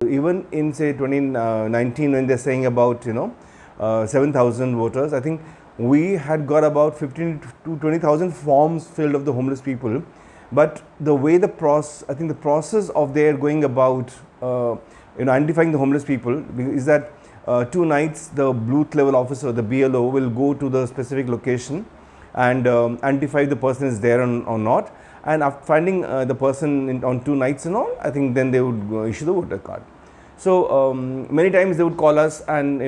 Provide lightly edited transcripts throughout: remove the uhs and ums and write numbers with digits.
even in say 2019 when they're saying about 7,000 voters, I think we had got about 15 to 20,000 forms filled of the homeless people. But the way the process of their going about identifying the homeless people is that 2 nights the booth level officer, the BLO, will go to the specific location and identify if the person is there or not. And after finding the person on 2 nights and all, I think then they would issue the voter card. So many times they would call us and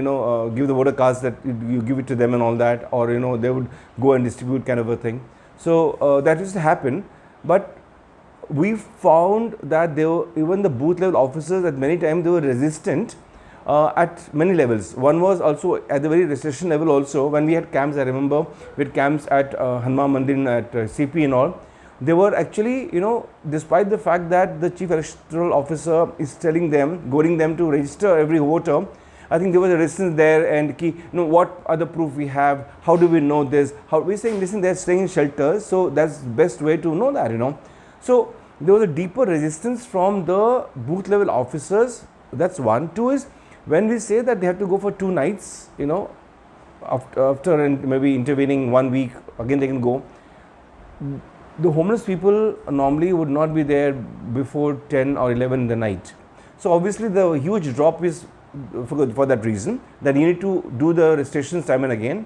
give the voter cards, that you give it to them and all that, or they would go and distribute kind of a thing. So that used to happen, but we found that even the booth level officers at many times they were resistant at many levels. One was also at the very registration level also. When we had camps, I remember we had camps at Hanuman Mandir at CP and all. They were actually, despite the fact that the chief electoral officer is telling them, goading them to register every voter, I think there was a resistance there, and what other proof we have, how do we know this, how we're saying, listen, they're staying in shelters, so that's the best way to know that, So there was a deeper resistance from the booth level officers. That's one. Two is, when we say that they have to go for 2 nights, after and maybe intervening 1 week, again they can go. The homeless people normally would not be there before 10 or 11 in the night. So obviously the huge drop is for that reason, that you need to do the registrations time and again.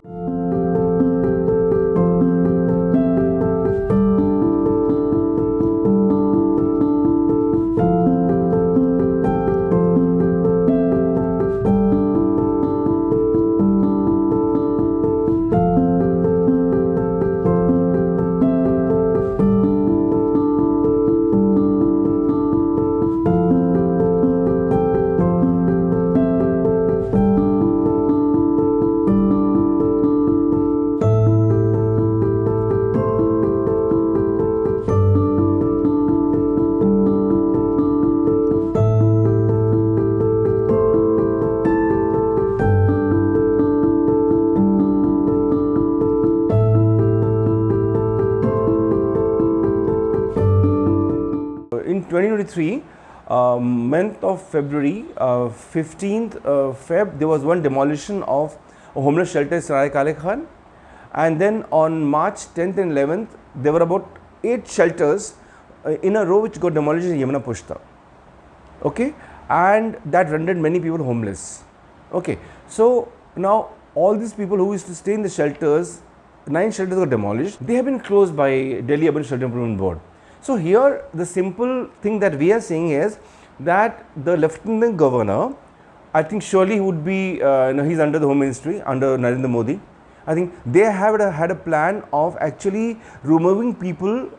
In 2023, month of February, 15th Feb, there was one demolition of a homeless shelter in Sarai Kale Khan, and then on March 10th and 11th, there were about 8 shelters in a row which got demolished in Yamuna Pushta. Okay, and that rendered many people homeless. Okay, so now all these people who used to stay in the shelters, 9 shelters got demolished. They have been closed by Delhi Urban Shelter Improvement Board. So here the simple thing that we are saying is that the Lieutenant Governor, I think surely would be, he's under the Home Ministry, under Narendra Modi. I think they have had a plan of actually removing people,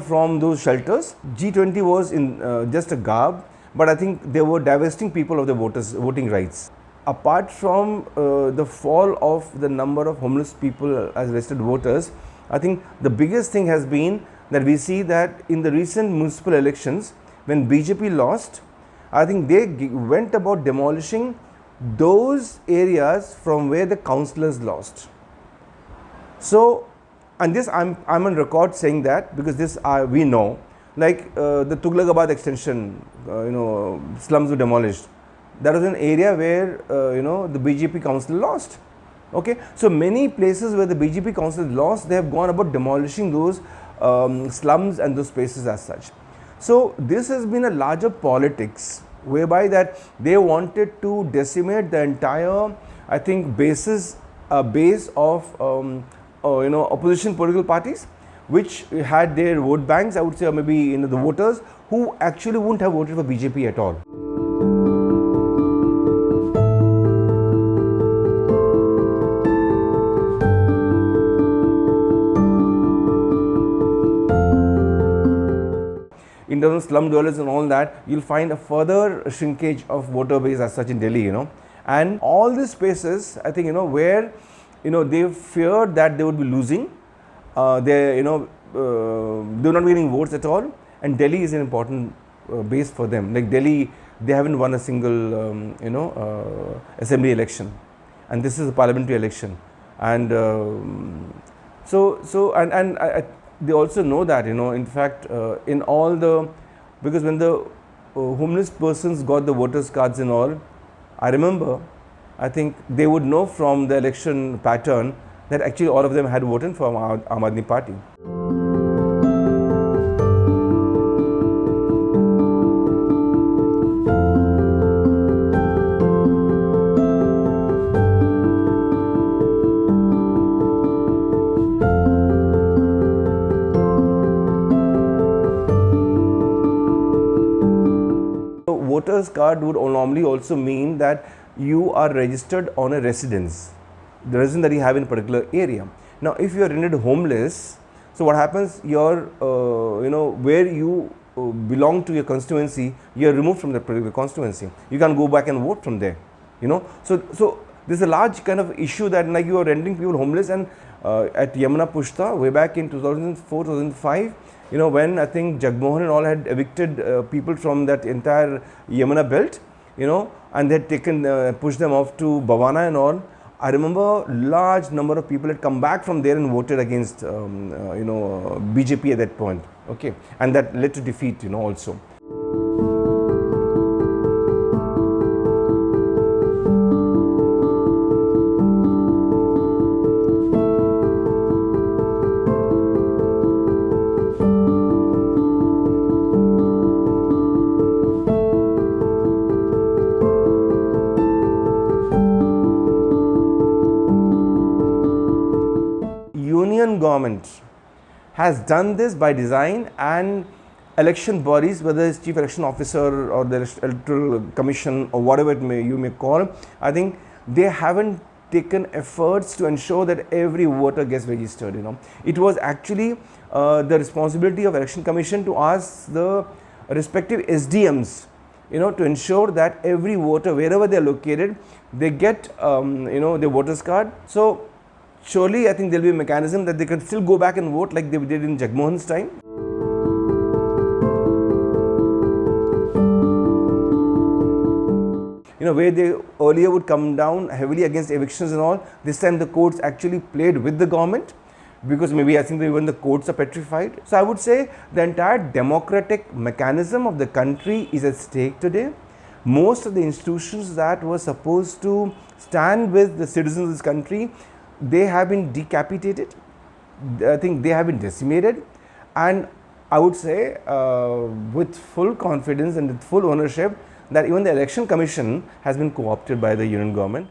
from those shelters. G20 was in just a garb, but I think they were divesting people of their voting rights. Apart from the fall of the number of homeless people as registered voters, I think the biggest thing has been that we see that in the recent municipal elections, when BJP lost, I think they went about demolishing those areas from where the councillors lost. So, and this I'm on record saying that, because this we know, like the Tughlakabad extension, slums were demolished. That was an area where the BJP councillor lost. Okay, so many places where the BJP councillor lost, they have gone about demolishing those slums and those spaces as such. So this has been a larger politics, whereby that they wanted to decimate the entire, I think, base of opposition political parties, which had their vote banks, I would say, or maybe the voters who actually wouldn't have voted for BJP at all. In terms of slum dwellers and all that, you'll find a further shrinkage of voter base as such in Delhi, and all these spaces, I think, where, they feared that they would be losing, they're not getting votes at all, and Delhi is an important base for them. Like Delhi, they haven't won a single, assembly election, and this is a parliamentary election, and they also know that, in fact, in all the, because when the homeless persons got the voters cards and all, I remember, I think they would know from the election pattern that actually all of them had voted for Aam Aadmi Party. Voters card would normally also mean that you are registered on a residence, the residence that you have in a particular area. Now, if you are rendered homeless, so what happens? Your, where you belong to your constituency, you are removed from that particular constituency. You can go back and vote from there. So there's a large kind of issue that like you are rendering people homeless, and at Yamuna Pushta, way back in 2004, 2005. When I think Jagmohan and all had evicted people from that entire Yamuna belt, and they had taken, pushed them off to Bhavana and all. I remember large number of people had come back from there and voted against, BJP at that point. Okay, and that led to defeat, also. Union government has done this by design, and election bodies, whether it's chief election officer or the electoral commission or whatever you may call, I think they haven't taken efforts to ensure that every voter gets registered. It was actually the responsibility of election commission to ask the respective SDMs, to ensure that every voter, wherever they are located, they get their voters card. So surely I think there will be a mechanism that they can still go back and vote like they did in Jagmohan's time. Where they earlier would come down heavily against evictions and all, this time the courts actually played with the government, because maybe I think even the courts are petrified. So I would say the entire democratic mechanism of the country is at stake today. Most of the institutions that were supposed to stand with the citizens of this country, they have been decapitated. I think they have been decimated, and I would say with full confidence and with full ownership that even the election commission has been co-opted by the union government.